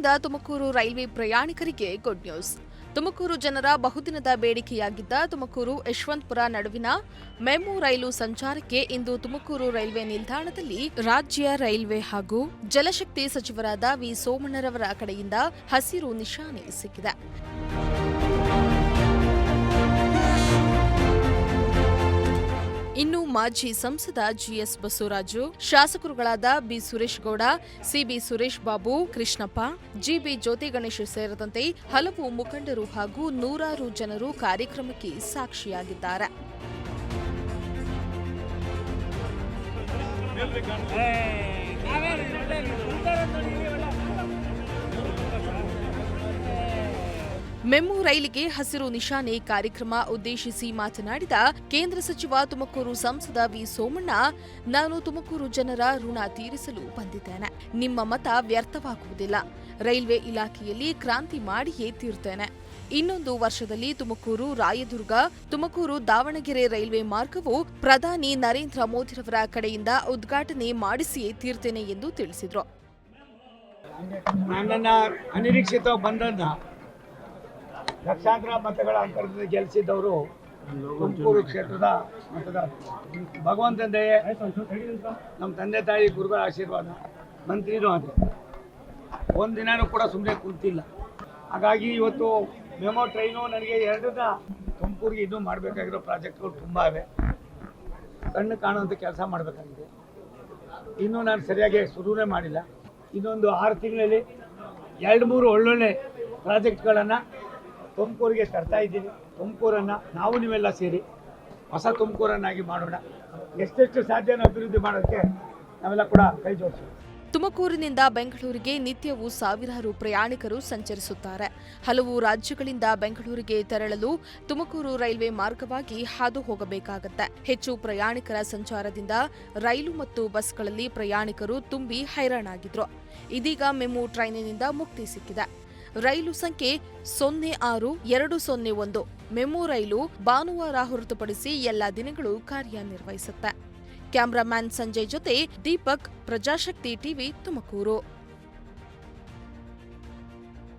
ಬೆಂಗಳೂರಿನಿಂದ ತುಮಕೂರು ರೈಲ್ವೆ ಪ್ರಯಾಣಿಕರಿಗೆ good news. Tumakuru ಜನರ ಬಹುದಿನದ ಬೇಡಿಕೆಯಾಗಿದ್ದ ತುಮಕೂರು ಯಶವಂತಪುರ ನಡುವಿನ ಮೆಮು ರೈಲು ಸಂಚಾರಕ್ಕೆ ಇಂದು ತುಮಕೂರು ರೈಲ್ವೆ ನಿಲ್ದಾಣದಲ್ಲಿ ರಾಜ್ಯ ರೈಲ್ವೆ ಹಾಗೂ ಜಲಶಕ್ತಿ ಸಚಿವರಾದ ವಿ ಸೋಮಣ್ಣರವರ ಕಡೆಯಿಂದ ಹಸಿರು ನಿಶಾನೆ ಸಿಕ್ಕಿದೆ. ಇನ್ನು ಮಾಜಿ ಸಂಸದ ಜಿಎಸ್ ಬಸವರಾಜು, ಶಾಸಕರುಗಳಾದ B Suresh Gowda, CB Suresh Babu, Krishnappa, GB Jyothi Ganesh ಸೇರಿದಂತೆ ಹಲವು ಮುಖಂಡರು ಹಾಗೂ ನೂರಾರು ಜನರು ಕಾರ್ಯಕ್ರಮಕ್ಕೆ ಸಾಕ್ಷಿಯಾಗಿದ್ದಾರೆ. ಮೆಮು ರೈಲಿಗೆ ಹಸಿರು ನಿಶಾನೆ ಕಾರ್ಯಕ್ರಮ ಉದ್ದೇಶಿಸಿ ಮಾತನಾಡಿದ ಕೇಂದ್ರ ಸಚಿವ ತುಮಕೂರು ಸಂಸದ ವಿ ಸೋಮಣ್ಣ, ನಾನು ತುಮಕೂರು ಜನರ ಋಣ ತೀರಿಸಲು ಬಂದಿದ್ದೇನೆ. ನಿಮ್ಮ ಮತ ವ್ಯರ್ಥವಾಗುವುದಿಲ್ಲ. ರೈಲ್ವೆ ಇಲಾಖೆಯಲ್ಲಿ ಕ್ರಾಂತಿ ಮಾಡಿಯೇ ತೀರ್ತೇನೆ. ಇನ್ನೊಂದು ವರ್ಷದಲ್ಲಿ ತುಮಕೂರು ರಾಯದುರ್ಗ, ತುಮಕೂರು ದಾವಣಗೆರೆ ರೈಲ್ವೆ ಮಾರ್ಗವು ಪ್ರಧಾನಿ ನರೇಂದ್ರ ಮೋದಿರವರ ಕಡೆಯಿಂದ ಉದ್ಘಾಟನೆ ಮಾಡಿಸಿಯೇ ತೀರ್ತೇನೆ ಎಂದು ತಿಳಿಸಿದರು. ಲಕ್ಷಾಂತರ ಮತಗಳ ಅಂತರದಿಂದ ಗೆಲ್ಲಿಸಿದ್ದವರು ತುಮಕೂರು ಕ್ಷೇತ್ರದ ಮತದಾರರು. ಭಗವಂತನ ದಯೆ, ನಮ್ಮ ತಂದೆ ತಾಯಿ ಗುರುಗಳ ಆಶೀರ್ವಾದ, ಮಂತ್ರಿನೂ ಅದೇ, ಒಂದಿನೂ ಕೂಡ ಸುಮ್ಮನೆ ಕುಂತಿಲ್ಲ. ಹಾಗಾಗಿ ಇವತ್ತು ಮೆಮೊ ಟ್ರೈನು ನನಗೆ ಎರಡನ್ನ ತುಮಕೂರಿಗೆ ಇನ್ನೂ ಮಾಡಬೇಕಾಗಿರೋ ಪ್ರಾಜೆಕ್ಟ್ಗಳು ತುಂಬ ಇವೆ. ಕಣ್ಣು ಕಾಣುವಂಥ ಕೆಲಸ ಮಾಡಬೇಕಾಗಿದೆ. ಇನ್ನೂ ನಾನು ಸರಿಯಾಗಿ ಶುರುವೇ ಮಾಡಿಲ್ಲ. ಇನ್ನೊಂದು 6 ತಿಂಗಳಲ್ಲಿ 2-3 ಒಳ್ಳೊಳ್ಳೆ ಪ್ರಾಜೆಕ್ಟ್ಗಳನ್ನು ತುಮಕೂರಿಗೆ ತರ್ತಾ ಇದ್ದೀನಿ. ತುಮಕೂರನ್ನು ನಾವು ನೀವೆಲ್ಲ ಸೇರಿ ಹೊಸ ತುಮಕೂರನ್ನಾಗಿ ಮಾಡೋಣ. ಎಷ್ಟೆಷ್ಟು ಸಾಧ್ಯನೋ ಅಭಿವೃದ್ಧಿ ಮಾಡೋಕ್ಕೆ ನಾವೆಲ್ಲ ಕೂಡ ಕೈ ಜೋಡಿಸೋಣ. ತುಮಕೂರಿನಿಂದ ಬೆಂಗಳೂರಿಗೆ ನಿತ್ಯವೂ ಸಾವಿರಾರು ಪ್ರಯಾಣಿಕರು ಸಂಚರಿಸುತ್ತಾರೆ. ಹಲವು ರಾಜ್ಯಗಳಿಂದ ಬೆಂಗಳೂರಿಗೆ ತೆರಳಲು ತುಮಕೂರು ರೈಲ್ವೆ ಮಾರ್ಗವಾಗಿ ಹಾದು ಹೋಗಬೇಕಾಗುತ್ತೆ. ಹೆಚ್ಚು ಪ್ರಯಾಣಿಕರ ಸಂಚಾರದಿಂದ ರೈಲು ಮತ್ತು ಬಸ್ಗಳಲ್ಲಿ ಪ್ರಯಾಣಿಕರು ತುಂಬಿ ಹೈರಾಣಾಗಿದ್ರು. ಇದೀಗ ಮೆಮು ಟ್ರೈನಿನಿಂದ ಮುಕ್ತಿ ಸಿಕ್ಕಿದೆ. ರೈಲು ಸಂಖ್ಯೆ 06201 ಮೆಮು ರೈಲು ಭಾನುವಾರ ಹೊರತುಪಡಿಸಿ ಎಲ್ಲ ದಿನಗಳು ಕಾರ್ಯನಿರ್ವಹಿಸುತ್ತೆ. ಕ್ಯಾಮರಾಮ್ಯಾನ್ ಸಂಜಯ್ ಜೊತೆ ದೀಪಕ್, ಪ್ರಜಾಶಕ್ತಿ ಟಿವಿ, ತುಮಕೂರು.